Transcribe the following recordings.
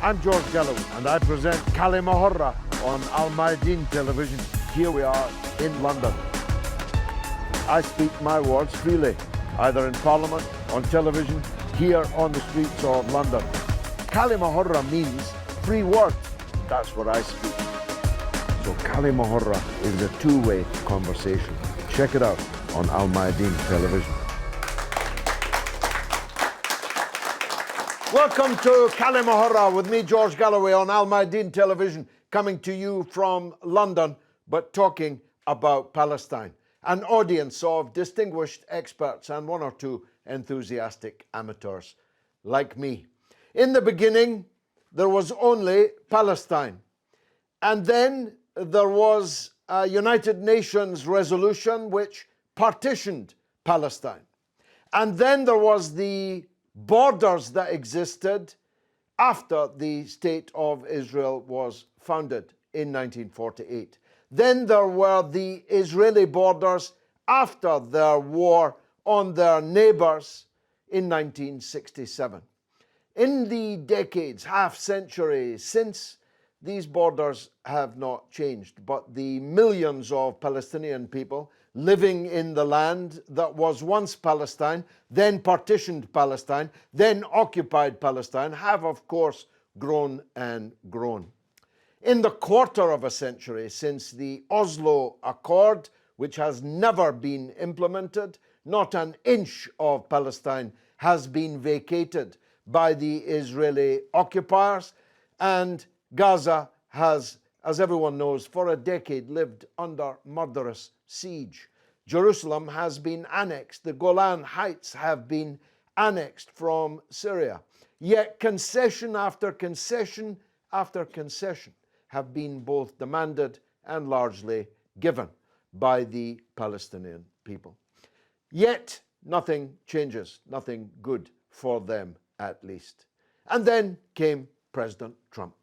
I'm George Galloway, and I present Kali Mahorra on Al Mayadeen television. Here we are in London. I speak my words freely, either in Parliament, on television, here on the streets of London. Kali Mahorra means free word. That's what I speak. So Kali Mahorra is a two-way conversation. Check it out on Al Mayadeen television. Welcome to Kali Mahorra with me, George Galloway, on Al Mayadeen television, coming to you from London, but talking about Palestine. An audience of distinguished experts and one or two enthusiastic amateurs like me. In the beginning, there was only Palestine. And then there was a United Nations resolution which partitioned Palestine. And then there was the borders that existed after the State of Israel was founded in 1948. Then there were the Israeli borders after their war on their neighbors in 1967. In the decades, half-century since, these borders have not changed, but the millions of Palestinian people living in the land that was once Palestine, then partitioned Palestine, then occupied Palestine, have of course grown and grown. In the quarter of a century since the Oslo Accord, which has never been implemented, not an inch of Palestine has been vacated by the Israeli occupiers, and Gaza has, as everyone knows, for a decade lived under murderous siege. Jerusalem has been annexed. The Golan Heights have been annexed from Syria. Yet concession after concession after concession have been both demanded and largely given by the Palestinian people. Yet nothing changes, nothing good for them at least. And then came President Trump.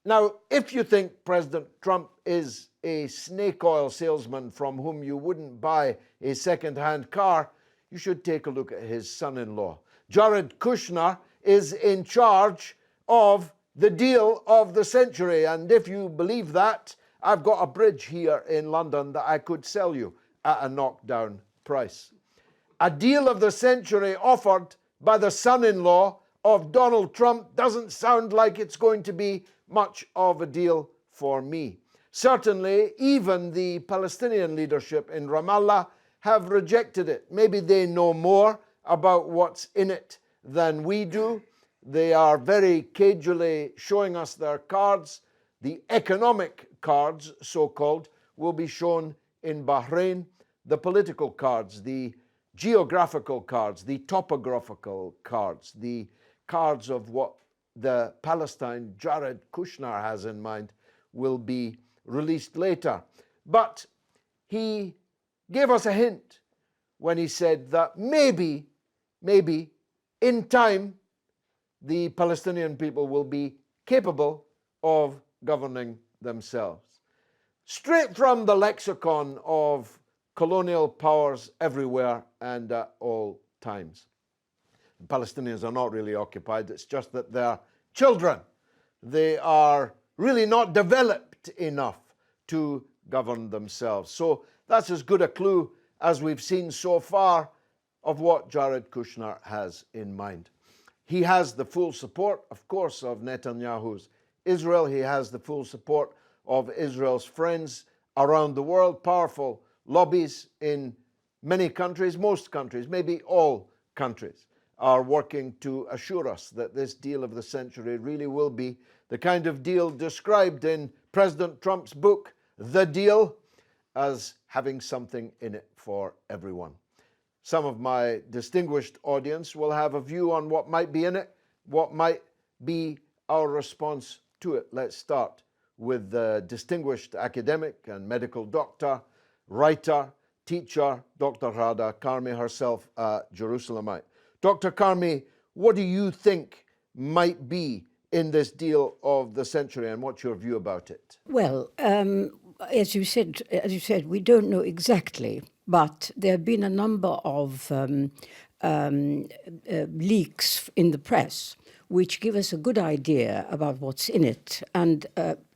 Now, if you think President Trump is a snake oil salesman from whom you wouldn't buy a second-hand car, you should take a look at his son-in-law. Jared Kushner is in charge of the deal of the century, and if you believe that, I've got a bridge here in London that I could sell you at a knockdown price. A deal of the century offered by the son-in-law of Donald Trump doesn't sound like it's going to be much of a deal for me. Certainly, even the Palestinian leadership in Ramallah have rejected it. Maybe they know more about what's in it than we do. They are very cagily showing us their cards. The economic cards, so-called, will be shown in Bahrain. The political cards, the geographical cards, the topographical cards, the cards of what the Palestine Jared Kushner has in mind will be released later. But he gave us a hint when he said that maybe in time the Palestinian people will be capable of governing themselves. Straight from the lexicon of colonial powers everywhere and at all times. The Palestinians are not really occupied, it's just that they're children. They are really not developed enough to govern themselves. So that's as good a clue as we've seen so far of what Jared Kushner has in mind. He has the full support, of course, of Netanyahu's Israel. He has the full support of Israel's friends around the world, powerful lobbies in many countries, most countries, maybe all countries, are working to assure us that this deal of the century really will be the kind of deal described in President Trump's book, The Deal, as having something in it for everyone. Some of my distinguished audience will have a view on what might be in it, what might be our response to it. Let's start with the distinguished academic and medical doctor, writer, teacher, Dr. Ghada Karmi, herself a Jerusalemite. Dr. Karmi, what do you think might be in this deal of the century, and what's your view about it? Well, as you said, we don't know exactly, but there have been a number of leaks in the press which give us a good idea about what's in it. And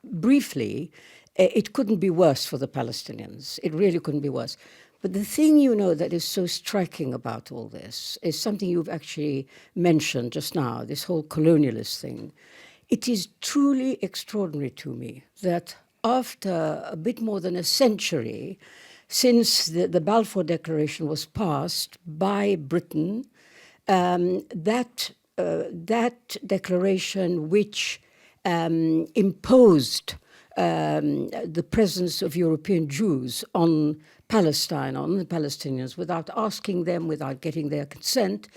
briefly, it couldn't be worse for the Palestinians. It really couldn't be worse. But the thing, that is so striking about all this is something you've actually mentioned just now, this whole colonialist thing. It is truly extraordinary to me that after a bit more than a century since the Balfour Declaration was passed by Britain, that declaration which imposed the presence of European Jews on Palestine, on the Palestinians, without asking them, without getting their consent.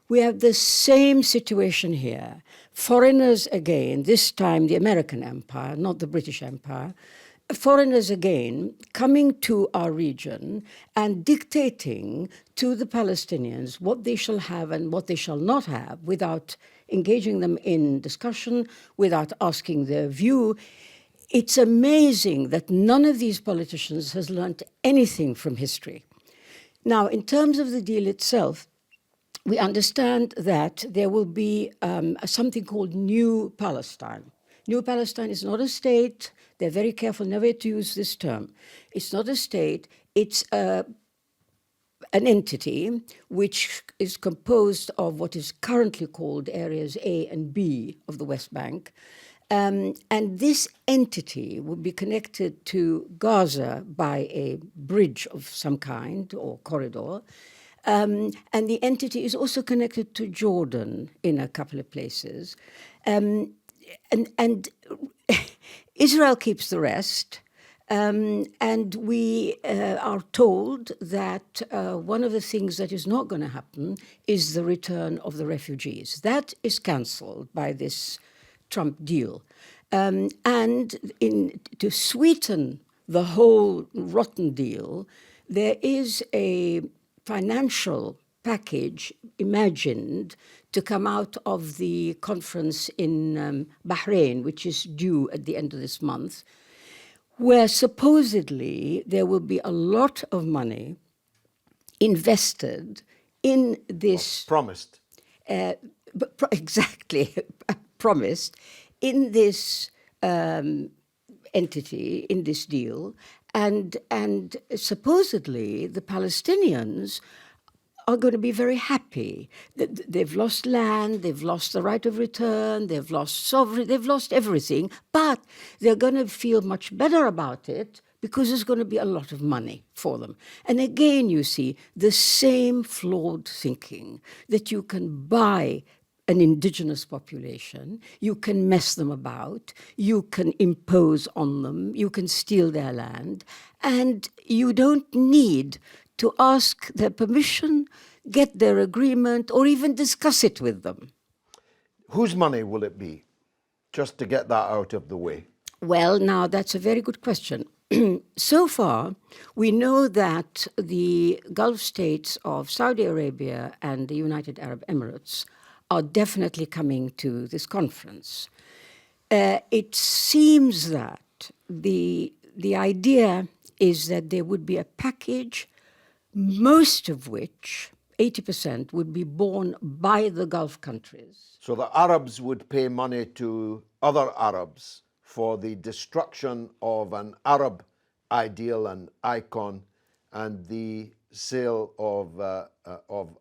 We have the same situation here. Foreigners again, this time the American Empire, not the British Empire, foreigners again coming to our region and dictating to the Palestinians what they shall have and what they shall not have without engaging them in discussion, without asking their view. It's amazing that none of these politicians has learned anything from history. Now, in terms of the deal itself, we understand that there will be something called New Palestine. New Palestine is not a state. They're very careful never to use this term. It's not a state. It's an entity which is composed of what is currently called areas A and B of the West Bank. And this entity would be connected to Gaza by a bridge of some kind or corridor. And the entity is also connected to Jordan in a couple of places. And Israel keeps the rest. And we are told that one of the things that is not going to happen is the return of the refugees. That is cancelled by this Trump deal. And to sweeten the whole rotten deal, there is a financial package imagined to come out of the conference in Bahrain, which is due at the end of this month, where supposedly there will be a lot of money invested in this... Promised. Exactly, promised in this entity, in this deal, and supposedly the Palestinians are going to be very happy. They've lost land, they've lost the right of return, they've lost sovereignty, they've lost everything, but they're going to feel much better about it because there's going to be a lot of money for them. And again, you see the same flawed thinking that you can buy an indigenous population, you can mess them about, you can impose on them, you can steal their land, and you don't need to ask their permission, get their agreement, or even discuss it with them. Whose money will it be? Just to get that out of the way. Well, now that's a very good question. So far, we know that the Gulf states of Saudi Arabia and the United Arab Emirates are definitely coming to this conference. It seems that the idea is that there would be a package, most of which, 80%, would be borne by the Gulf countries. So the Arabs would pay money to other Arabs for the destruction of an Arab ideal and icon and the sale of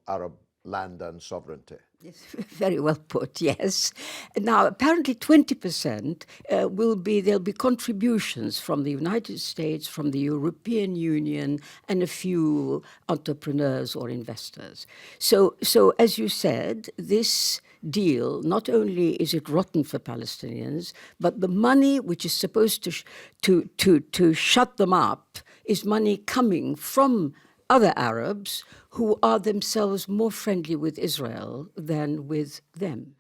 Arab land and sovereignty. Yes, very well put, yes. Now, apparently 20% there'll be contributions from the United States, from the European Union, and a few entrepreneurs or investors. So as you said, this deal, not only is it rotten for Palestinians, but the money which is supposed to shut them up is money coming from other Arabs who are themselves more friendly with Israel than with them.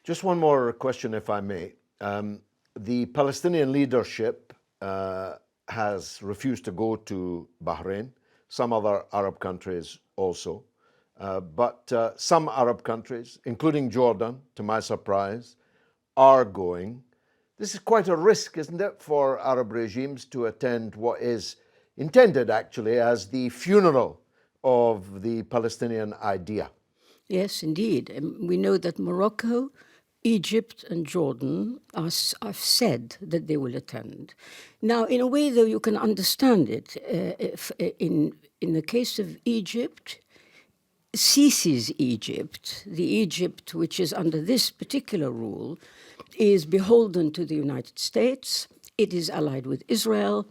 Just one more question, if I may. The Palestinian leadership has refused to go to Bahrain, some other Arab countries also. But some Arab countries, including Jordan, to my surprise, are going. This is quite a risk, isn't it, for Arab regimes to attend what is intended actually as the funeral of the Palestinian idea. Yes, indeed. And we know that Morocco Egypt and Jordan have said that they will attend. Now, in a way, though, you can understand it. In the case of Egypt, Sisi's Egypt, the Egypt which is under this particular rule, is beholden to the United States. It is allied with Israel.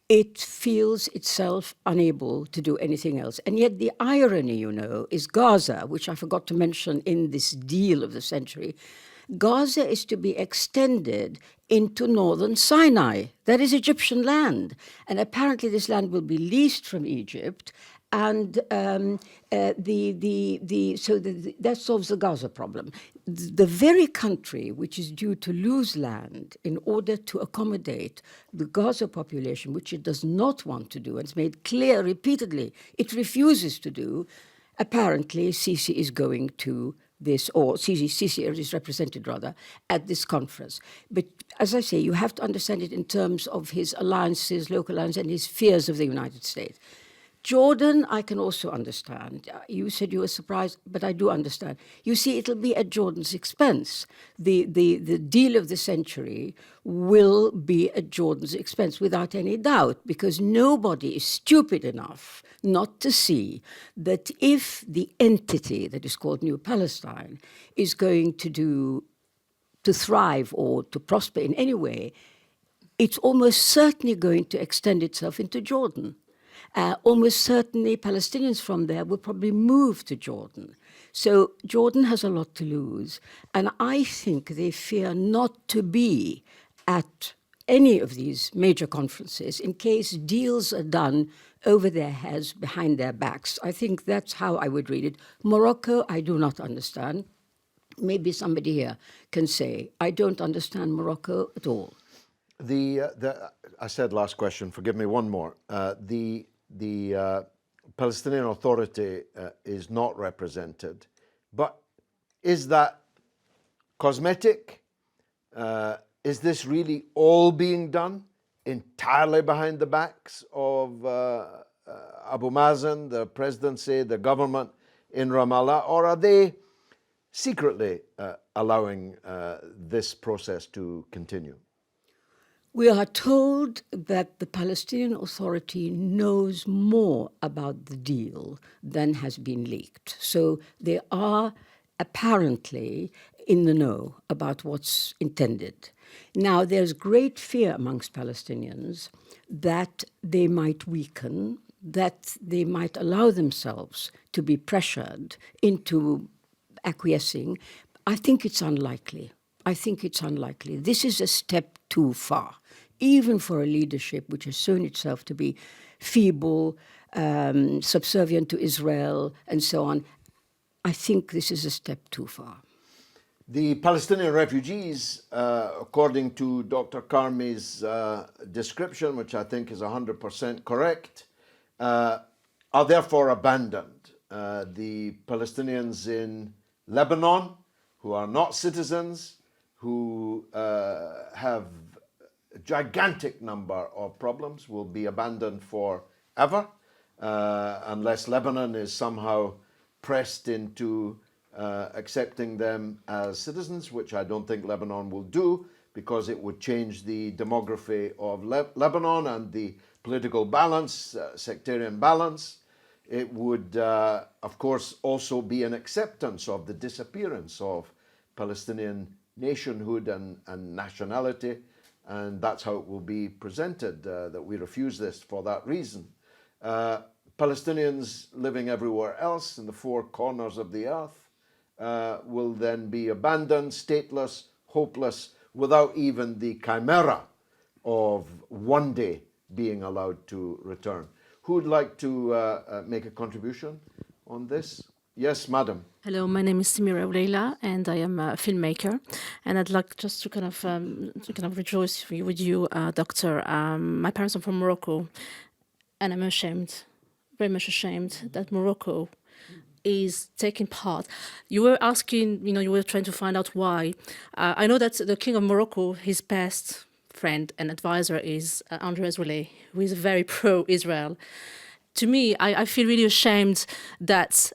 It feels itself unable to do anything else. And yet the irony, you know, is Gaza, which I forgot to mention in this deal of the century. Gaza is to be extended into northern Sinai. That is Egyptian land. And apparently this land will be leased from Egypt. And that solves the Gaza problem. The very country which is due to lose land in order to accommodate the Gaza population, which it does not want to do, and it's made clear repeatedly it refuses to do, apparently Sisi is going to this, or Sisi is represented rather, at this conference. But as I say, you have to understand it in terms of his alliances, local alliances, and his fears of the United States. Jordan, I can also understand. You said you were surprised, but I do understand. You see, it'll be at Jordan's expense. The deal of the century will be at Jordan's expense, without any doubt, because nobody is stupid enough not to see that if the entity that is called New Palestine is going to thrive or to prosper in any way, it's almost certainly going to extend itself into Jordan. Almost certainly Palestinians from there will probably move to Jordan. So Jordan has a lot to lose. And I think they fear not to be at any of these major conferences in case deals are done over their heads, behind their backs. I think that's how I would read it. Morocco, I do not understand. Maybe somebody here can say, I don't understand Morocco at all. I said last question, forgive me, one more. The Palestinian Authority is not represented, but is that cosmetic? Is this really all being done entirely behind the backs of Abu Mazen, the presidency, the government in Ramallah, or are they secretly allowing this process to continue? We are told that the Palestinian Authority knows more about the deal than has been leaked. So they are apparently in the know about what's intended. Now, there's great fear amongst Palestinians that they might weaken, that they might allow themselves to be pressured into acquiescing. I think it's unlikely. This is a step too far, even for a leadership which has shown itself to be feeble, subservient to Israel, and so on. I think this is a step too far. The Palestinian refugees, according to Dr. Karmi's description, which I think is 100% correct, are therefore abandoned. The Palestinians in Lebanon, who are not citizens, who have a gigantic number of problems, will be abandoned forever, unless Lebanon is somehow pressed into accepting them as citizens, which I don't think Lebanon will do, because it would change the demography of Lebanon and the political balance, sectarian balance. It would, of course, also be an acceptance of the disappearance of Palestinian nationhood and nationality, and that's how it will be presented, that we refuse this for that reason. Palestinians living everywhere else in the four corners of the earth will then be abandoned, stateless, hopeless, without even the chimera of one day being allowed to return. Who would like to make a contribution on this? Yes, madam. Hello, my name is Samira Oulailah, and I am a filmmaker. And I'd like just to kind of rejoice with you, Doctor. My parents are from Morocco, and I'm ashamed, very much ashamed, that Morocco is taking part. You were asking, you were trying to find out why. I know that the King of Morocco, his best friend and advisor is Israeli, who is very pro-Israel. To me, I feel really ashamed that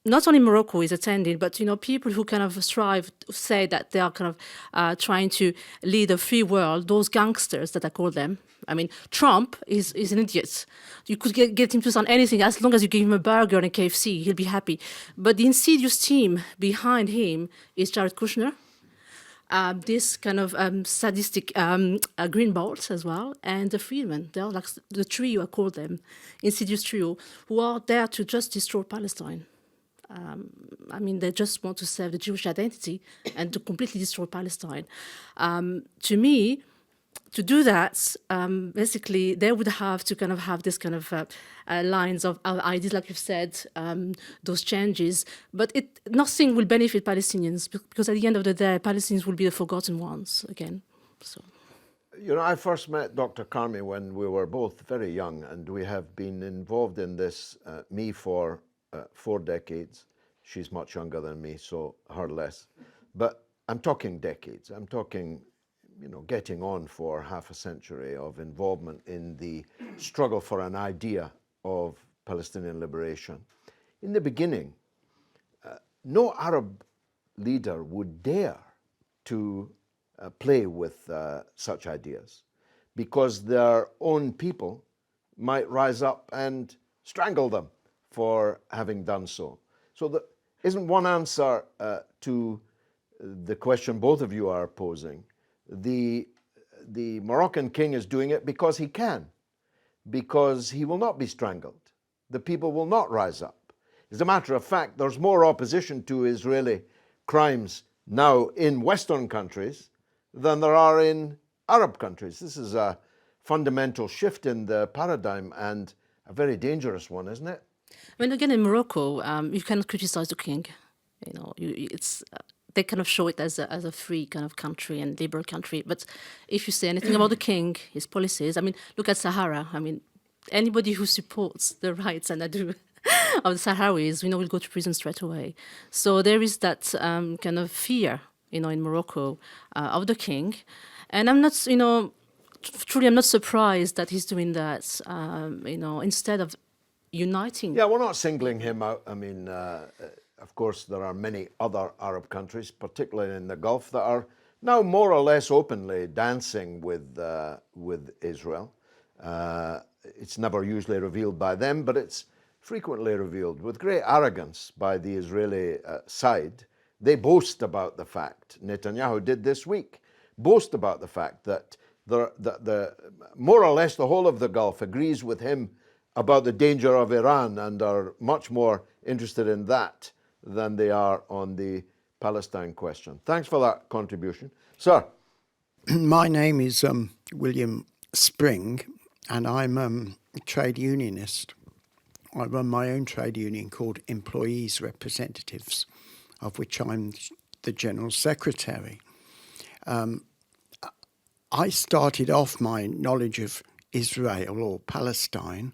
not only Morocco is attending, but people who kind of strive to say that they are kind of trying to lead a free world. Those gangsters that I call them. I mean, Trump is an idiot. You could get him to sign anything as long as you give him a burger and a KFC, he'll be happy. But the insidious team behind him is Jared Kushner. This kind of sadistic green bolts as well, and the freedmen. They're like the trio, I call them, insidious trio, who are there to just destroy Palestine. I mean, they just want to save the Jewish identity and to completely destroy Palestine. To me, to do that, basically, they would have to kind of have this kind of lines of ideas, like you've said, those changes. But nothing will benefit Palestinians because at the end of the day, Palestinians will be the forgotten ones again. So. I first met Dr. Karmi when we were both very young, and we have been involved in this, me for 4 decades. She's much younger than me, so her less. But I'm talking decades. I'm talking, getting on for half a century of involvement in the struggle for an idea of Palestinian liberation. In the beginning, no Arab leader would dare to play with such ideas because their own people might rise up and strangle them for having done so. So there isn't one answer to the question both of you are posing. The Moroccan king is doing it because he can, because he will not be strangled. The people will not rise up. As a matter of fact, there's more opposition to Israeli crimes now in Western countries than there are in Arab countries. This is a fundamental shift in the paradigm and a very dangerous one, isn't it? I mean, again, in Morocco, you cannot criticize the king. They kind of show it as a free kind of country and liberal country. But if you say anything about the king, his policies, I mean, look at Sahara. I mean, anybody who supports the rights, and I do, of the Sahrawis, will go to prison straight away. So there is that kind of fear, in Morocco of the king. And I'm not, truly I'm not surprised that he's doing that, instead of uniting. Yeah, we're not singling him out. I mean, of course, there are many other Arab countries, particularly in the Gulf, that are now more or less openly dancing with Israel. It's never usually revealed by them, but it's frequently revealed with great arrogance by the Israeli side. They boast about the fact, Netanyahu did this week, boast about the fact that the more or less the whole of the Gulf agrees with him about the danger of Iran and are much more interested in that than they are on the Palestine question. Thanks for that contribution. Sir. My name is William Spring, and I'm a trade unionist. I run my own trade union called Employees Representatives, of which I'm the General Secretary. I started off my knowledge of Israel or Palestine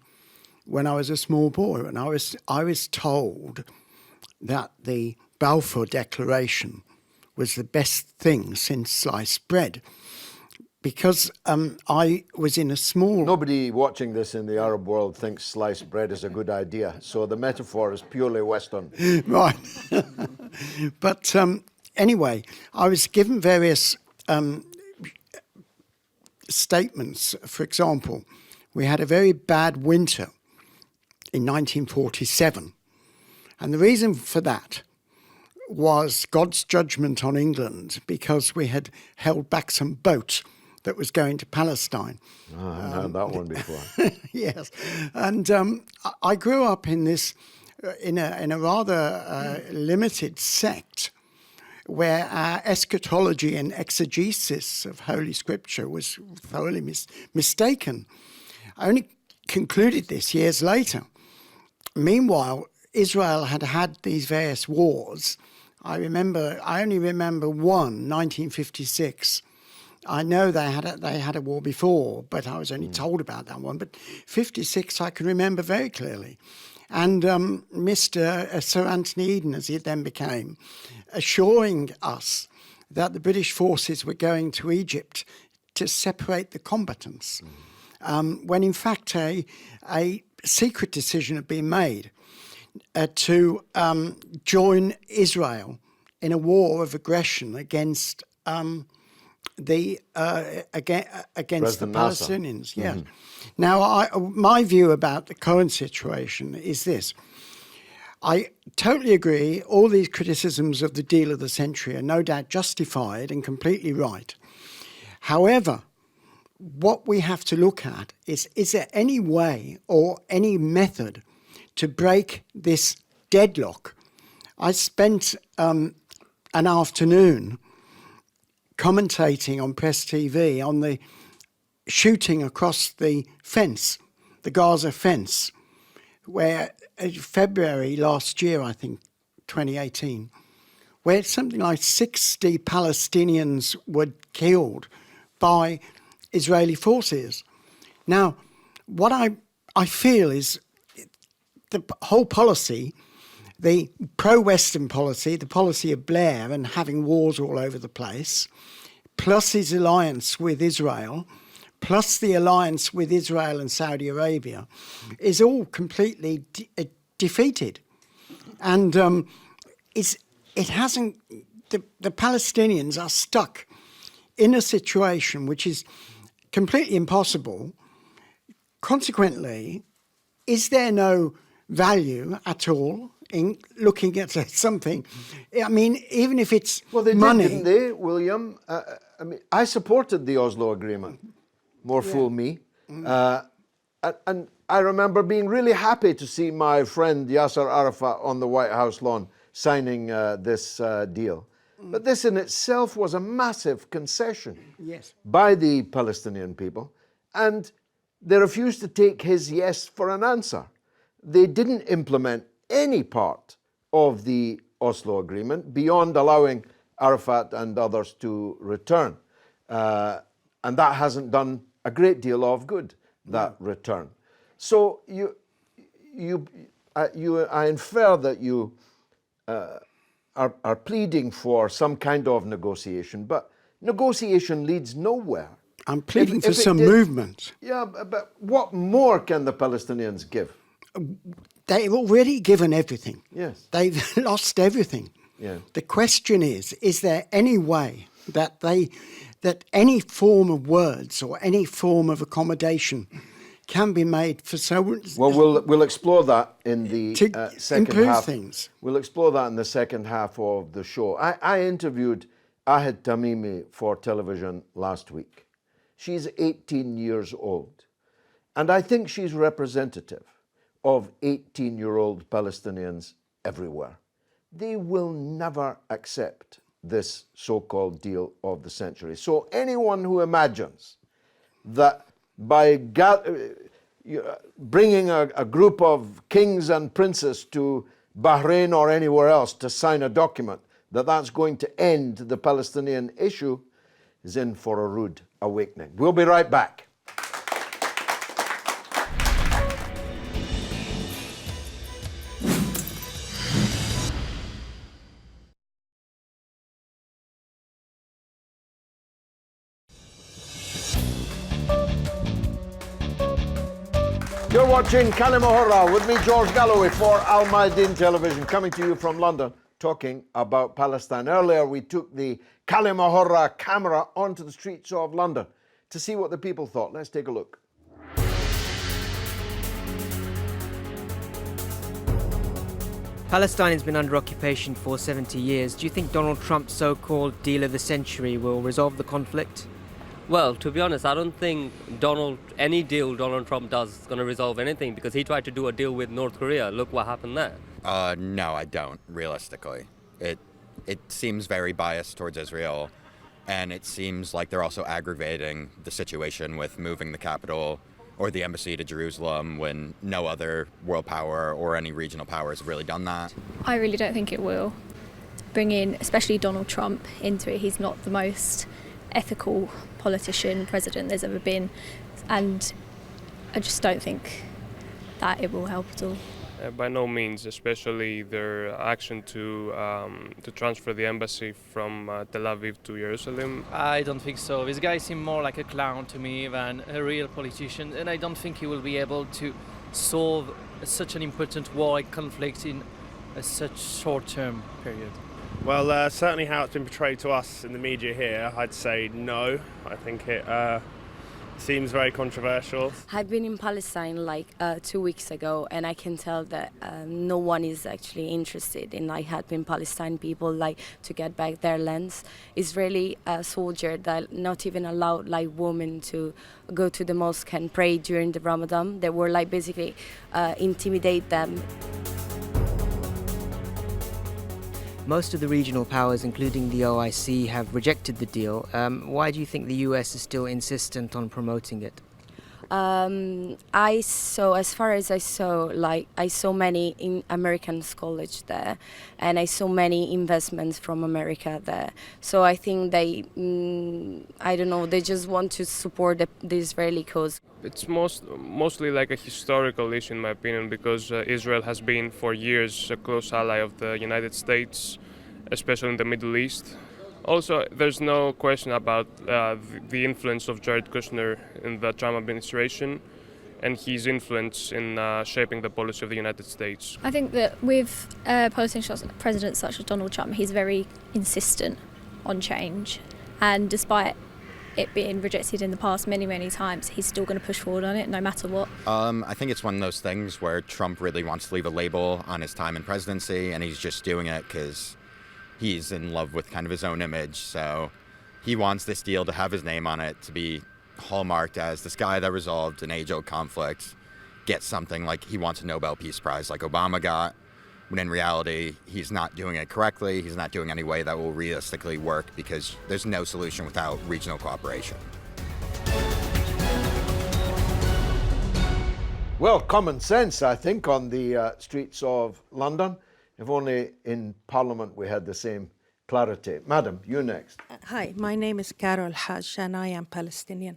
when I was a small boy, and I was told that the Balfour Declaration was the best thing since sliced bread, because I was in a small... Nobody watching this in the Arab world thinks sliced bread is a good idea, so the metaphor is purely Western. Right. But anyway, I was given various statements. For example, we had a very bad winter in 1947. And the reason for that was God's judgment on England, because we had held back some boat that was going to Palestine. Oh, I haven't heard that one before. Yes. And I grew up in this, in a rather limited sect where our eschatology and exegesis of Holy Scripture was thoroughly mistaken. I only concluded this years later. Meanwhile, Israel had had these various wars. I only remember one, 1956. I know they had a war before, but I was only told about that one. But 56 I can remember very clearly. And Mr. Sir Anthony Eden, as he then became, assuring us that the British forces were going to Egypt to separate the combatants, when in fact a secret decision had been made. to join Israel in a war of aggression against the President Nasser. Palestinians. Yes. Now, my view about the current situation is this. I totally agree. All these criticisms of the deal of the century are no doubt justified and completely right. However, what we have to look at is there any way or any method to break this deadlock? I spent an afternoon commentating on Press TV on the shooting across the fence, the Gaza fence, where February last year, I think, 2018, where something like 60 Palestinians were killed by Israeli forces. Now, what I feel is the whole policy, the pro-Western policy, the policy of Blair and having wars all over the place, plus his alliance with Israel, plus the alliance with Israel and Saudi Arabia, is all completely defeated. And it hasn't, the Palestinians are stuck in a situation which is completely impossible. Consequently, is there no value at all in looking at something? I mean, even if it's money. Didn't they, William? I mean, I supported the Oslo Agreement. More fool me. And I remember being really happy to see my friend Yasser Arafat on the White House lawn signing this deal. But this in itself was a massive concession by the Palestinian people. And they refused to take his yes for an answer. They didn't implement any part of the Oslo Agreement beyond allowing Arafat and others to return. And that hasn't done a great deal of good, that return. So I infer that you are pleading for some kind of negotiation, but negotiation leads nowhere. I'm pleading for some movement. Yeah, but what more can the Palestinians give? They've already given everything. Yes. They've lost everything. Yeah. The question is there any way that any form of words or any form of accommodation can be made for so... Well, we'll explore that in the second half. Things. We'll explore that in the second half of the show. I interviewed Ahad Tamimi for television last week. She's 18 years old. And I think she's representative of 18-year-old Palestinians everywhere. They will never accept this so-called deal of the century. So anyone who imagines that by bringing a group of kings and princes to Bahrain or anywhere else to sign a document, that's going to end the Palestinian issue, is in for a rude awakening. We'll be right back. You're watching Kalima Hurra with me, George Galloway, for Al Mayadeen Television, coming to you from London, talking about Palestine. Earlier, we took the Kalima Hurra camera onto the streets of London to see what the people thought. Let's take a look. Palestine has been under occupation for 70 years. Do you think Donald Trump's so-called deal of the century will resolve the conflict? Well, to be honest, I don't think any deal Donald Trump does is going to resolve anything, because he tried to do a deal with North Korea. Look what happened there. No, I don't, realistically. It seems very biased towards Israel, and it seems like they're also aggravating the situation with moving the capital or the embassy to Jerusalem when no other world power or any regional powers have really done that. I really don't think it will. Bring in, especially Donald Trump, into it. He's not the most ethical politician, president there's ever been, and I just don't think that it will help at all. By no means, especially their action to transfer the embassy from Tel Aviv to Jerusalem. I don't think so. This guy seemed more like a clown to me than a real politician, and I don't think he will be able to solve such an important war and conflict in a such short-term period? Well, certainly how it's been portrayed to us in the media here, I'd say no. I think it seems very controversial. I've been in Palestine like 2 weeks ago, and I can tell that no one is actually interested in like helping Palestinian people like to get back their lands. Israeli soldiers that not even allowed like women to go to the mosque and pray during the Ramadan. They were like basically intimidate them. Most of the regional powers, including the OIC, have rejected the deal. Why do you think the US is still insistent on promoting it? I saw, as far as I saw, like I saw many in American college there, and I saw many investments from America there. So I think they, I don't know, they just want to support the Israeli cause. It's mostly like a historical issue, in my opinion, because Israel has been for years a close ally of the United States, especially in the Middle East. Also, there's no question about the influence of Jared Kushner in the Trump administration and his influence in shaping the policy of the United States. I think that with politician presidents such as Donald Trump, he's very insistent on change, and despite it being rejected in the past many times, he's still going to push forward on it no matter what. I think it's one of those things where Trump really wants to leave a label on his time in presidency, and he's just doing it because he's in love with kind of his own image. So he wants this deal to have his name on it, to be hallmarked as this guy that resolved an age-old conflict, gets something like he wants a Nobel Peace Prize like Obama got, when in reality, he's not doing it correctly. He's not doing any way that will realistically work because there's no solution without regional cooperation. Well, common sense, I think, on the streets of London. If only in Parliament we had the same clarity. Madam, you next. Hi, my name is Carol Hajj, and I am Palestinian.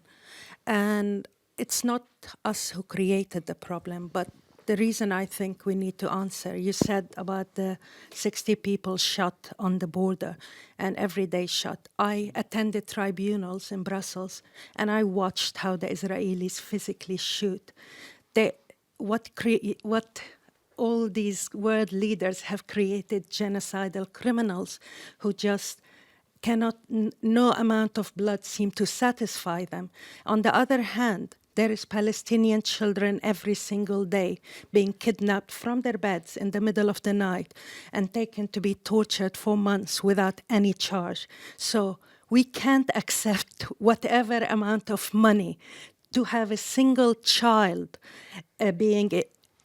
And it's not us who created the problem, but the reason I think we need to answer, you said about the 60 people shot on the border and every day shot. I attended tribunals in Brussels, and I watched how the Israelis physically shoot. What all these world leaders have created genocidal criminals who just cannot, no amount of blood seem to satisfy them. On the other hand, there is Palestinian children every single day being kidnapped from their beds in the middle of the night and taken to be tortured for months without any charge. So we can't accept whatever amount of money to have a single child being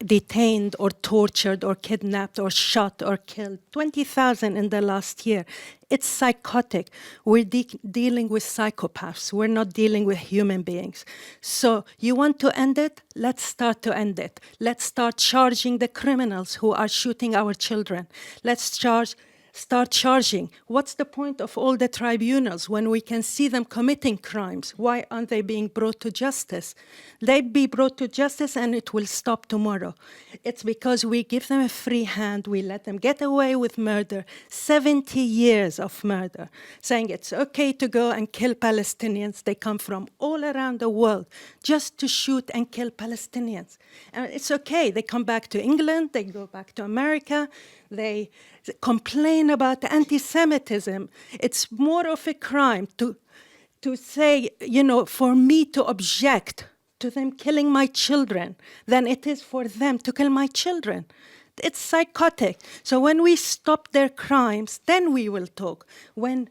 detained or tortured or kidnapped or shot or killed. 20,000 in the last year. It's psychotic. We're dealing with psychopaths. We're not dealing with human beings. So you want to end it? Let's start to end it. Let's start charging the criminals who are shooting our children. Let's start charging. What's the point of all the tribunals when we can see them committing crimes? Why aren't they being brought to justice? They'd be brought to justice and it will stop tomorrow. It's because we give them a free hand, we let them get away with murder, 70 years of murder, saying it's okay to go and kill Palestinians. They come from all around the world just to shoot and kill Palestinians. And it's okay, they come back to England, they go back to America, they complain about anti-Semitism. It's more of a crime to say, for me to object to them killing my children than it is for them to kill my children. It's psychotic. So when we stop their crimes, then we will talk. When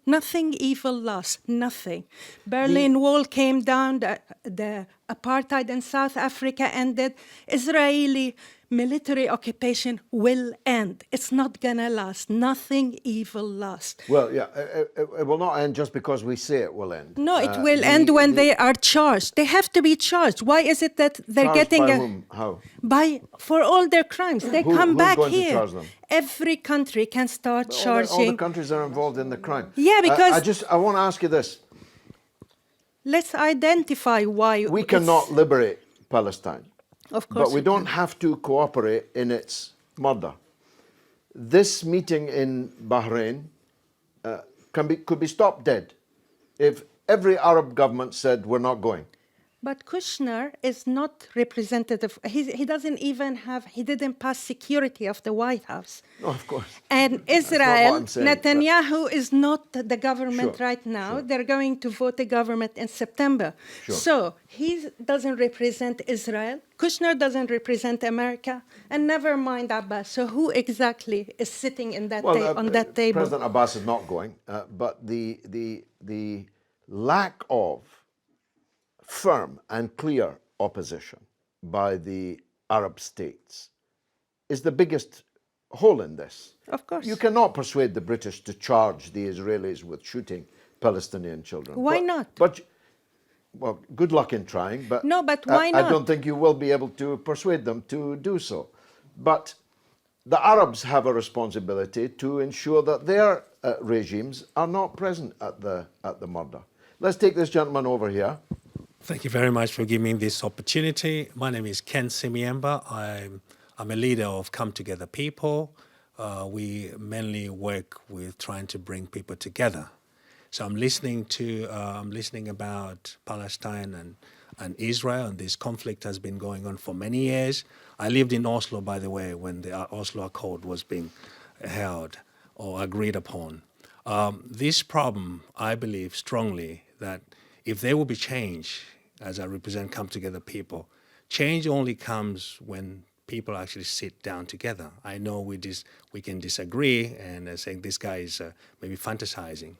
nothing evil lasts, nothing. Berlin Wall came down, the apartheid in South Africa ended. Israeli military occupation will end. It's not gonna last. Nothing evil lasts. Well, yeah, it will not end just because we say it will end. No, it will end when they are charged. They have to be charged. Why is it that they're charged getting by whom? How? For all their crimes? They come back who's going here. To charge them? Every country can start charging. All the countries are involved in the crime. Yeah, because I want to ask you this. Let's identify why we cannot liberate Palestine. Of course, but we don't have to cooperate in its murder. This meeting in Bahrain could be stopped dead if every Arab government said we're not going. But Kushner is not representative. He doesn't even have, he didn't pass security of the White House. No, of course. And That's not what Israel, I'm saying, Netanyahu is not the government Sure, right now. sure. They're going to vote the government in September. Sure. So he doesn't represent Israel. Kushner doesn't represent America. And never mind Abbas. So who exactly is sitting in that on that table? President Abbas is not going, but the lack of firm and clear opposition by the Arab states is the biggest hole in this. Of course. You cannot persuade the British to charge the Israelis with shooting Palestinian children. Why not? But, well, good luck in trying, but, No, but why I not? don't think you will be able to persuade them to do so. But the Arabs have a responsibility to ensure that their regimes are not present at the murder. Let's take this gentleman over here. Thank you very much for giving me this opportunity. My name is Ken Simianba. I'm a leader of Come Together People. We mainly work with trying to bring people together. So I'm listening about Palestine and Israel, and this conflict has been going on for many years. I lived in Oslo, by the way, when the Oslo Accord was being held or agreed upon. This problem, I believe strongly that if there will be change, as I represent Come Together People, change only comes when people actually sit down together. I know we can disagree and saying this guy is maybe fantasizing.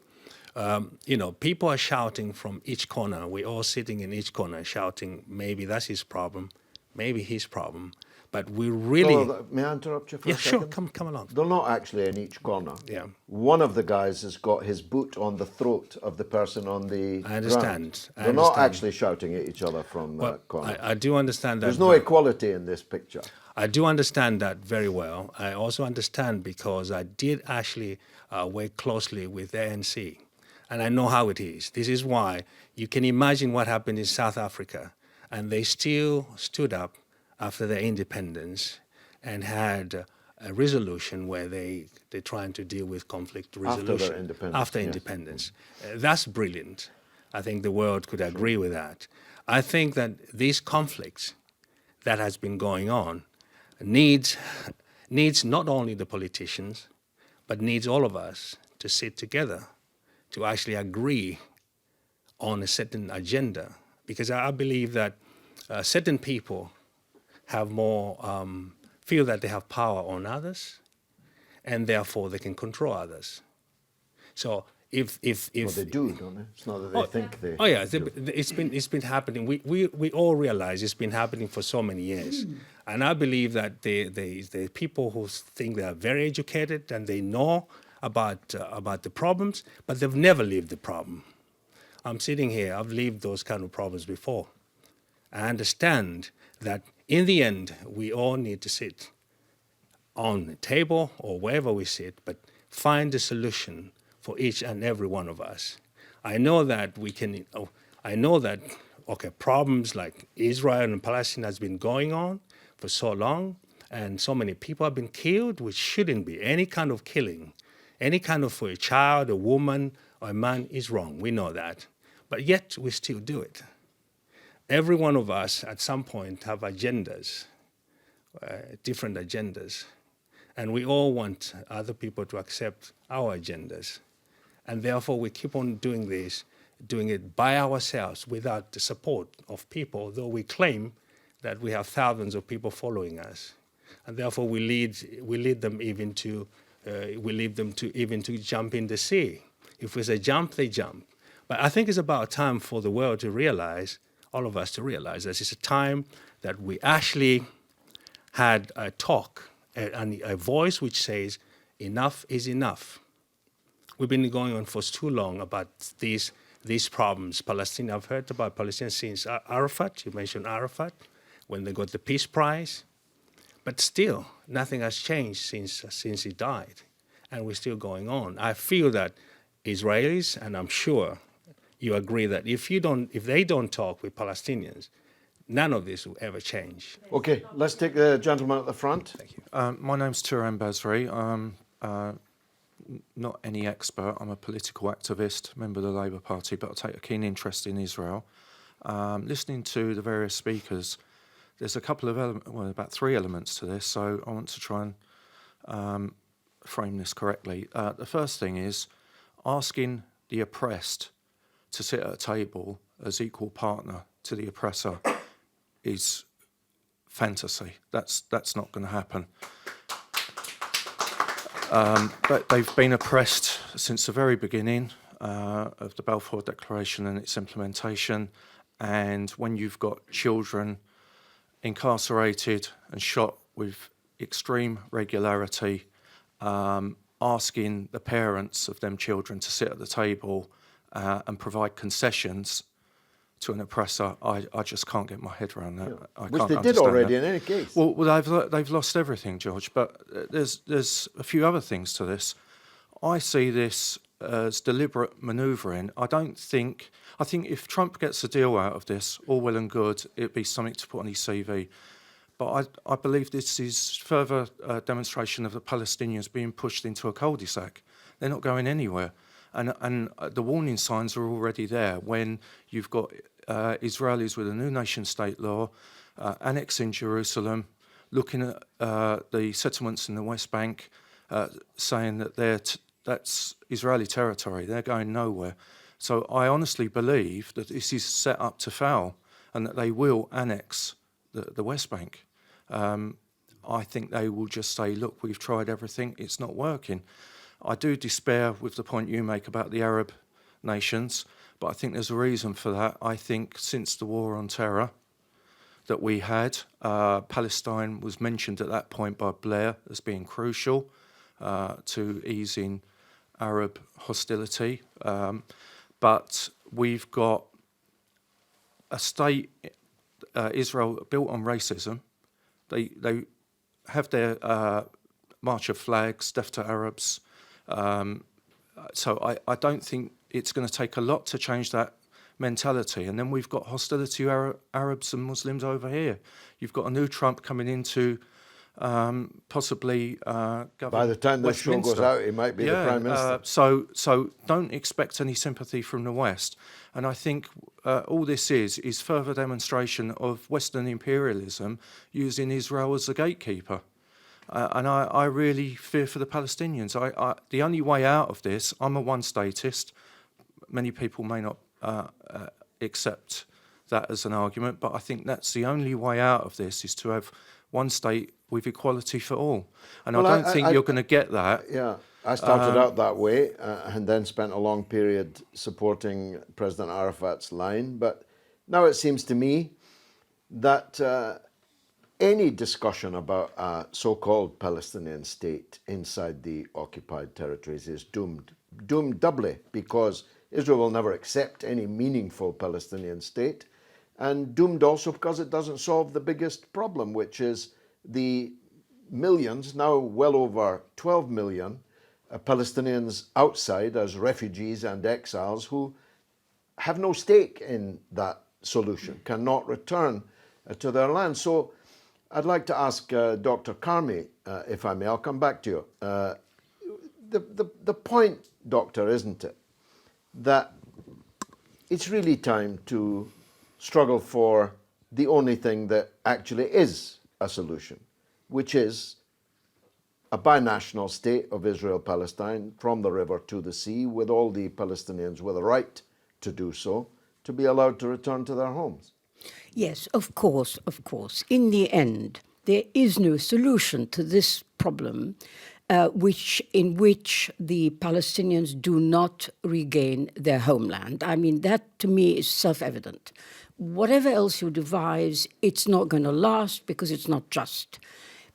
People are shouting from each corner. We're all sitting in each corner shouting, maybe that's his problem, maybe his problem. But we really... Oh, may I interrupt you for a second? Yeah, sure, come along. They're not actually in each corner. Yeah. One of the guys has got his boot on the throat of the person on the I understand. ground. I They're not understand. actually shouting at each other from that corner. I do understand that. There's no equality in this picture. I do understand that very well. I also understand because I did actually work closely with the ANC. And I know how it is. This is why you can imagine what happened in South Africa. And they still stood up after their independence and had a resolution where they're trying to deal with conflict resolution. After their independence. After independence. That's brilliant. I think the world could agree with that. I think that these conflicts that has been going on needs not only the politicians, but needs all of us to sit together to actually agree on a certain agenda. Because I believe that certain people have more, feel that they have power on others, and therefore they can control others. So if Well, they do, don't they? It's not that they think they... Oh yeah, do. it's been happening. We all realize it's been happening for so many years. And I believe that the people who think they are very educated and they know about the problems, but they've never lived the problem. I'm sitting here, I've lived those kind of problems before. I understand that in the end, we all need to sit on the table or wherever we sit, but find a solution for each and every one of us. I know that problems like Israel and Palestine has been going on for so long, and so many people have been killed, which shouldn't be. Any kind of killing, any kind of for a child, a woman, or a man is wrong. We know that. But yet we still do it. Every one of us at some point have agendas, different agendas. And we all want other people to accept our agendas. And therefore we keep on doing this, doing it by ourselves without the support of people, though we claim that we have thousands of people following us. And therefore we lead them even to jump in the sea. If we say jump, they jump. But I think it's about time for the world to realize, all of us to realize, that it's a time that we actually had a talk, a voice which says, enough is enough. We've been going on for too long about these problems. Palestine, I've heard about Palestinians since Arafat, you mentioned Arafat, when they got the Peace Prize. But still, nothing has changed since he died. And we're still going on. I feel that Israelis, and I'm sure you agree that if they don't talk with Palestinians, none of this will ever change. Okay, let's take the gentleman at the front. Thank you. My name's Turan Basri. I'm not any expert. I'm a political activist, member of the Labour Party, but I take a keen interest in Israel. Listening to the various speakers, there's a couple of about three elements to this, so I want to try and frame this correctly. The first thing is asking the oppressed to sit at a table as equal partner to the oppressor is fantasy. That's not going to happen. But they've been oppressed since the very beginning of the Balfour Declaration and its implementation. And when you've got children incarcerated and shot with extreme regularity, asking the parents of them children to sit at the table and provide concessions to an oppressor, I just can't get my head around that. Yeah. I Which can't they did understand already that. in any case. Well, they've lost everything, George. But there's a few other things to this. I see this as deliberate manoeuvring. I think if Trump gets a deal out of this, all well and good, it'd be something to put on his CV. But I believe this is further demonstration of the Palestinians being pushed into a cul-de-sac. They're not going anywhere. And the warning signs are already there when you've got Israelis with a new nation-state law, annexing Jerusalem, looking at the settlements in the West Bank, saying that that's Israeli territory. They're going nowhere. So I honestly believe that this is set up to fail and that they will annex the West Bank. I think they will just say, look, we've tried everything, it's not working. I do despair with the point you make about the Arab nations, but I think there's a reason for that. I think since the war on terror that we had, Palestine was mentioned at that point by Blair as being crucial to easing Arab hostility. But we've got a state, Israel, built on racism. They have their March of Flags, Death to Arabs. So I don't think it's going to take a lot to change that mentality. And then we've got hostility to Arabs and Muslims over here. You've got a new Trump coming into possibly govern By the time this show goes out, he might be the Prime Minister. So don't expect any sympathy from the West. And I think all this is further demonstration of Western imperialism using Israel as a gatekeeper. And I really fear for the Palestinians. The only way out of this, I'm a one-statist. Many people may not accept that as an argument, but I think that's the only way out of this, is to have one state with equality for all. And well, I don't think you're going to get that. Yeah, I started out that way and then spent a long period supporting President Arafat's line. But now it seems to me that any discussion about a so-called Palestinian state inside the occupied territories is doomed doubly, because Israel will never accept any meaningful Palestinian state, and doomed also because it doesn't solve the biggest problem, which is the millions, now well over 12 million, Palestinians outside as refugees and exiles who have no stake in that solution, cannot return to their land. So I'd like to ask Dr. Karmi, if I may. I'll come back to you. The point, Doctor, isn't it, that it's really time to struggle for the only thing that actually is a solution, which is a binational state of Israel-Palestine from the river to the sea, with all the Palestinians with a right to do so, to be allowed to return to their homes. Yes, of course, of course. In the end, there is no solution to this problem in which the Palestinians do not regain their homeland. I mean, that to me is self-evident. Whatever else you devise, it's not going to last because it's not just.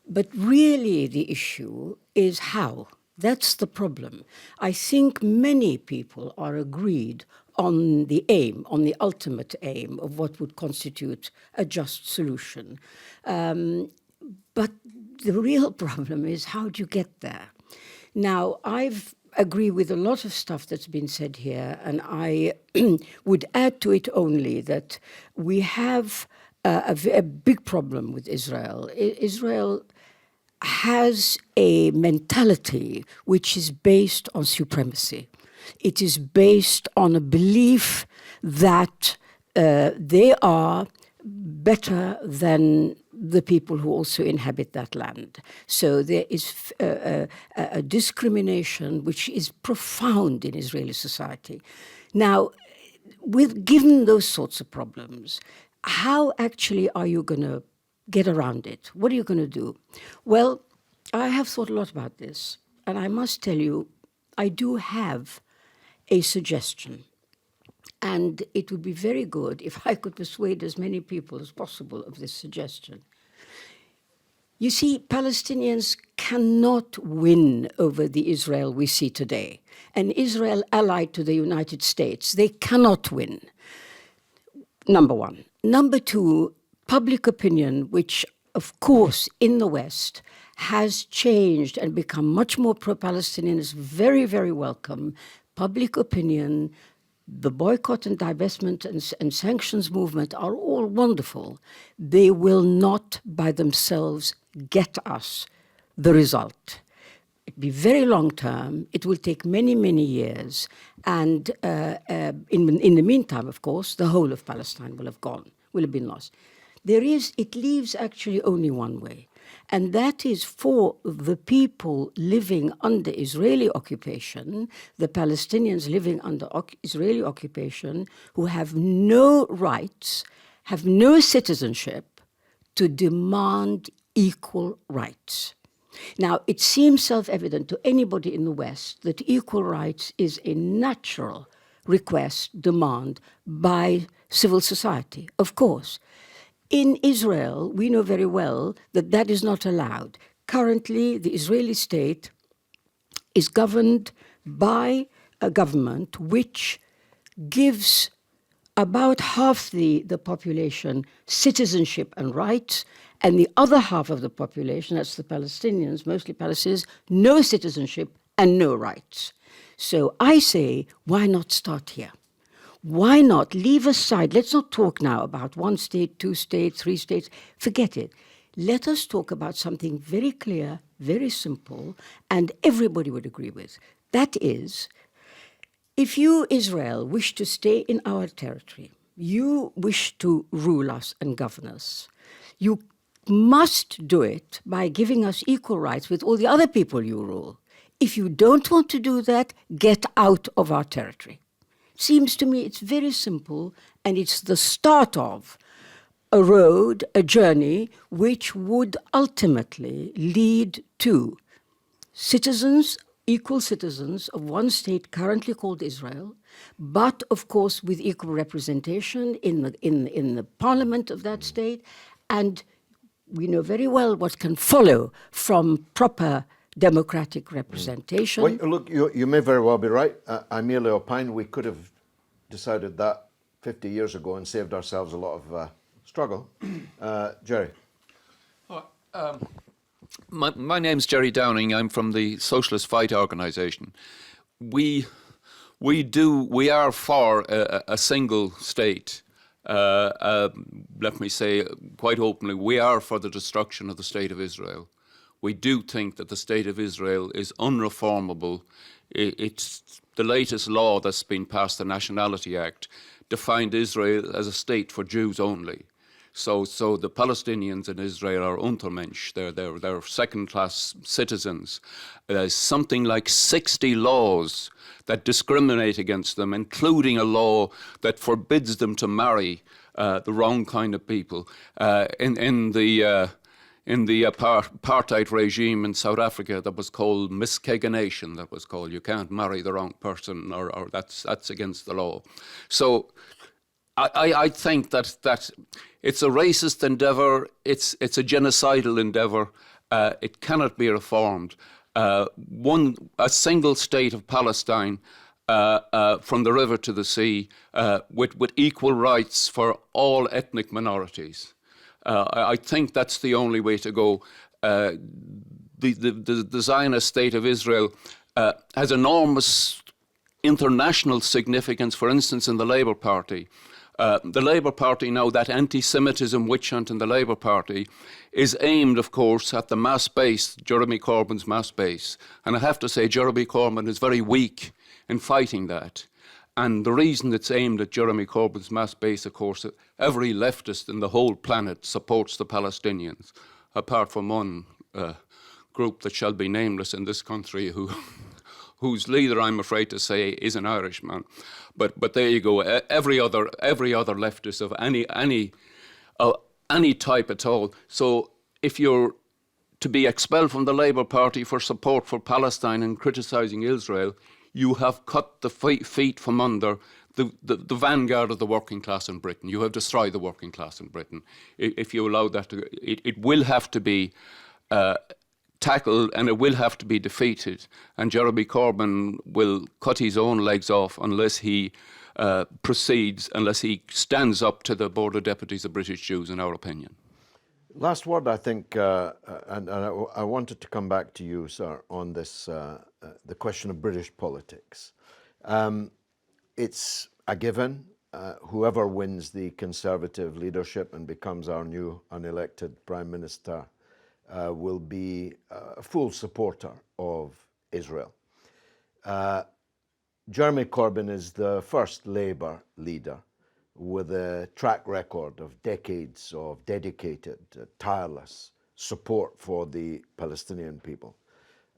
But really the issue is how. That's the problem. I think many people are agreed on the aim, on the ultimate aim of what would constitute a just solution. But the real problem is, how do you get there? Now, I've agree with a lot of stuff that's been said here, and I would add to it only that we have a big problem with Israel. Israel has a mentality which is based on supremacy. It is based on a belief that they are better than the people who also inhabit that land. So there is a discrimination which is profound in Israeli society. Now, given those sorts of problems, how actually are you going to get around it? What are you going to do? Well, I have thought a lot about this, and I must tell you, I do have a suggestion. And it would be very good if I could persuade as many people as possible of this suggestion. You see, Palestinians cannot win over the Israel we see today. An Israel allied to the United States, they cannot win. Number one. Number two, public opinion, which, of course, in the West, has changed and become much more pro-Palestinian, is very, very welcome. Public opinion, the boycott and divestment and sanctions movement are all wonderful. They will not by themselves get us the result. It'll be very long term. It will take many, many years. And in the meantime, of course, the whole of Palestine will have been lost. It leaves actually only one way. And that is for the people living under Israeli occupation, the Palestinians living under Israeli occupation, who have no rights, have no citizenship, to demand equal rights. Now, it seems self-evident to anybody in the West that equal rights is a natural request, demand by civil society, of course. In Israel, we know very well that that is not allowed. Currently, the Israeli state is governed by a government which gives about half the population citizenship and rights, and the other half of the population, that's the Palestinians, mostly Palestinians, no citizenship and no rights. So I say, why not start here? Why not leave aside, let's not talk now about 1 state, 2 states, 3 states, forget it. Let us talk about something very clear, very simple, and everybody would agree with. That is, if you, Israel, wish to stay in our territory, you wish to rule us and govern us, you must do it by giving us equal rights with all the other people you rule. If you don't want to do that, get out of our territory. Seems to me it's very simple, and it's the start of a road, a journey, which would ultimately lead to citizens, equal citizens of one state currently called Israel, but of course with equal representation in the parliament of that state, and we know very well what can follow from proper democratic representation. Well, look, you may very well be right. I merely opine we could have decided that 50 years ago and saved ourselves a lot of struggle. Gerry. My name's Gerry Downing. I'm from the Socialist Fight Organisation. We are for a single state. Let me say quite openly, we are for the destruction of the State of Israel. We do think that the State of Israel is unreformable. It's the latest law that's been passed, the Nationality Act, defined Israel as a state for Jews only. So the Palestinians in Israel are Untermensch. They're second-class citizens. There's something like 60 laws that discriminate against them, including a law that forbids them to marry the wrong kind of people. In the apartheid regime in South Africa, that was called miscegenation. That was called, you can't marry the wrong person, or that's against the law. So I think that it's a racist endeavour. It's a genocidal endeavour. It cannot be reformed. A single state of Palestine from the river to the sea, with equal rights for all ethnic minorities. I think that's the only way to go. The Zionist state of Israel has enormous international significance, for instance, in the Labour Party. The Labour Party now, that anti-Semitism witch hunt in the Labour Party is aimed, of course, at the mass base, Jeremy Corbyn's mass base. And I have to say, Jeremy Corbyn is very weak in fighting that. And the reason it's aimed at Jeremy Corbyn's mass base, of course, that every leftist in the whole planet supports the Palestinians, apart from one group that shall be nameless in this country whose leader, I'm afraid to say, is an Irishman. But there you go. Every other leftist of any type at all. So if you're to be expelled from the Labour Party for support for Palestine and criticising Israel, you have cut the feet from under the vanguard of the working class in Britain. You have destroyed the working class in Britain. If you allow that to, it will have to be tackled and it will have to be defeated. And Jeremy Corbyn will cut his own legs off unless he proceeds, unless he stands up to the Board of Deputies of British Jews, in our opinion. Last word, I think, and I wanted to come back to you, sir, on this, the question of British politics. It's a given. Whoever wins the Conservative leadership and becomes our new unelected Prime Minister will be a full supporter of Israel. Jeremy Corbyn is the first Labour leader with a track record of decades of dedicated, tireless support for the Palestinian people.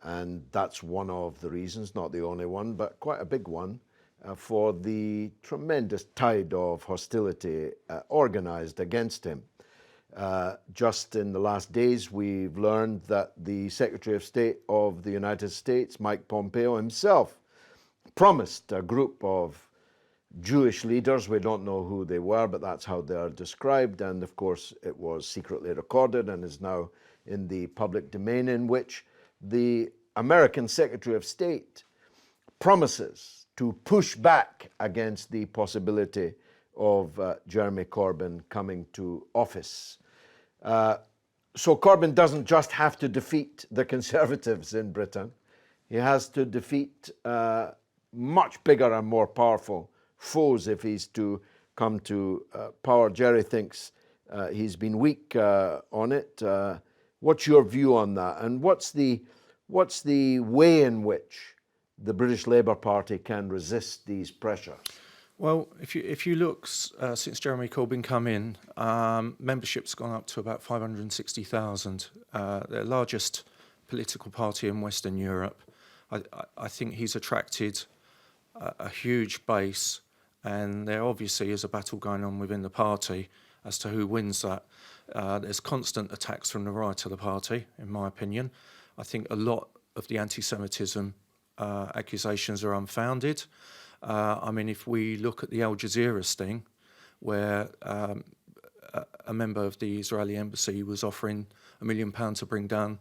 And that's one of the reasons, not the only one, but quite a big one, for the tremendous tide of hostility organized against him. Just in the last days, we've learned that the Secretary of State of the United States, Mike Pompeo himself, promised a group of Jewish leaders, we don't know who they were, but that's how they are described, and of course it was secretly recorded and is now in the public domain, in which the American Secretary of State promises to push back against the possibility of Jeremy Corbyn coming to office. So Corbyn doesn't just have to defeat the Conservatives in Britain, he has to defeat much bigger and more powerful foes if he's to come to power. Gerry thinks he's been weak on it. What's your view on that? And what's the way in which the British Labour Party can resist these pressures? Well, if you look since Jeremy Corbyn come in, membership's gone up to about 560,000. The largest political party in Western Europe. I think he's attracted a huge base. And there obviously is a battle going on within the party as to who wins that. There's constant attacks from the right of the party, in my opinion. I think a lot of the anti-Semitism accusations are unfounded. I mean, if we look at the Al Jazeera sting, where a member of the Israeli embassy was offering £1 million to bring down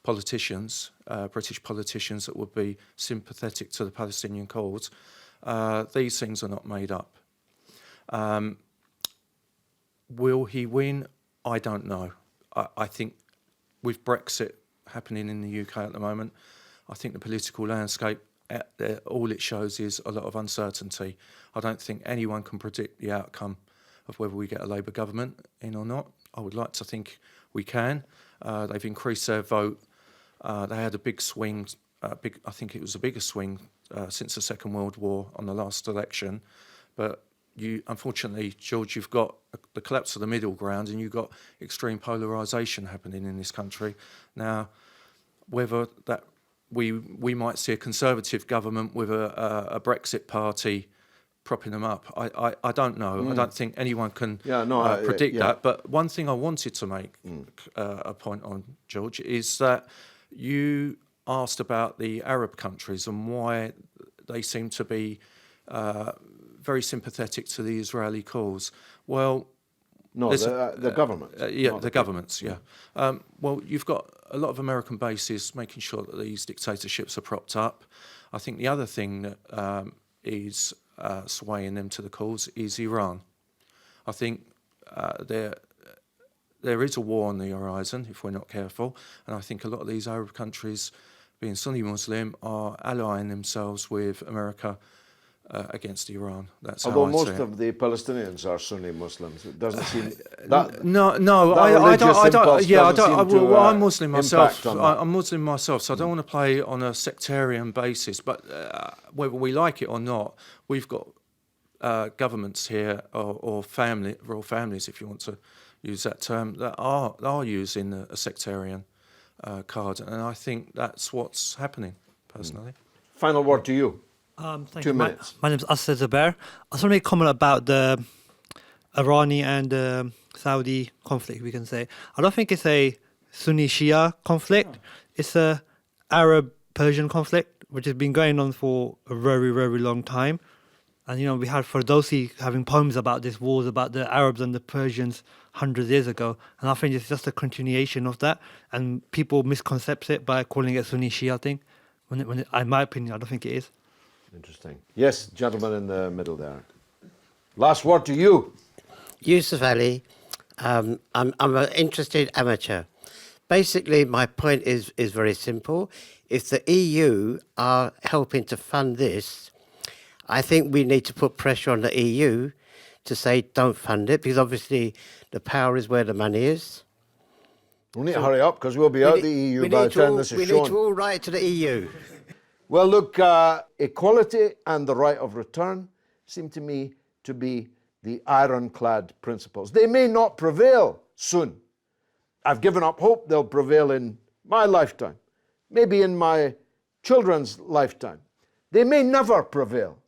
politicians, British politicians that would be sympathetic to the Palestinian cause, these things are not made up. Will he win? I don't know. I think with Brexit happening in the UK at the moment, I think the political landscape, all it shows is a lot of uncertainty. I don't think anyone can predict the outcome of whether we get a Labour government in or not. I would like to think we can. They've increased their vote. They had a big swing. I think it was the biggest swing since the Second World War on the last election. But unfortunately, George, you've got the collapse of the middle ground and you've got extreme polarisation happening in this country. Now, whether that we might see a Conservative government with a Brexit party propping them up, I don't know. I don't think anyone can predict that. But one thing I wanted to make a point on, George, is that you asked about the Arab countries and why they seem to be very sympathetic to the Israeli cause. Well, no, the governments. The governments, yeah. Well, you've got a lot of American bases making sure that these dictatorships are propped up. I think the other thing that is swaying them to the cause is Iran. I think there is a war on the horizon if we're not careful, and I think a lot of these Arab countries, being Sunni Muslim, are allying themselves with America against Iran. That's Although how I most see it. of the Palestinians are Sunni Muslims, it doesn't seem that. No, that I religious don't. impulse Yeah, I doesn't don't. seem to, Well, I'm Muslim myself. impact on that. I'm Muslim myself, so I don't want to play on a sectarian basis. But whether we like it or not, we've got governments here or royal families, if you want to use that term, that are using a sectarian card, and I think that's what's happening personally. Final word to you. Thank 2 you. minutes. My name is Asad Zubair. I just want to make a comment about the Irani and Saudi conflict, we can say. I don't think it's a Sunni-Shia conflict. It's a Arab-Persian conflict, which has been going on for a very, very long time. And, you know, we had Ferdowsi having poems about this wars, about the Arabs and the Persians hundreds of years ago. And I think it's just a continuation of that. And people misconcept it by calling it Sunni-Shia thing. When in my opinion, I don't think it is. Interesting. Yes, gentleman in the middle there. Last word to you. Yusuf Ali. I'm an interested amateur. Basically, my point is very simple. If the EU are helping to fund this, I think we need to put pressure on the EU to say don't fund it, because obviously the power is where the money is. We need to hurry up because we'll be out the EU by the time this is shown. We need to all write to the EU. Well, look, equality and the right of return seem to me to be the ironclad principles. They may not prevail soon. I've given up hope they'll prevail in my lifetime, maybe in my children's lifetime. They may never prevail,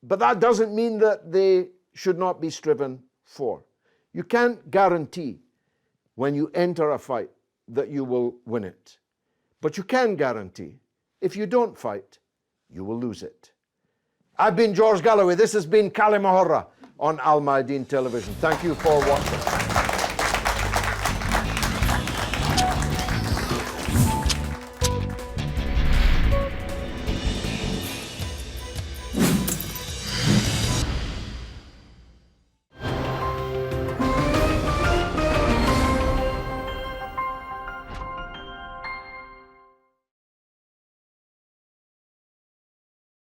but that doesn't mean that they should not be striven for. You can't guarantee when you enter a fight that you will win it, but you can guarantee if you don't fight, you will lose it. I've been George Galloway. This has been Kali Mahorra on Al Mayadeen Television. Thank you for watching.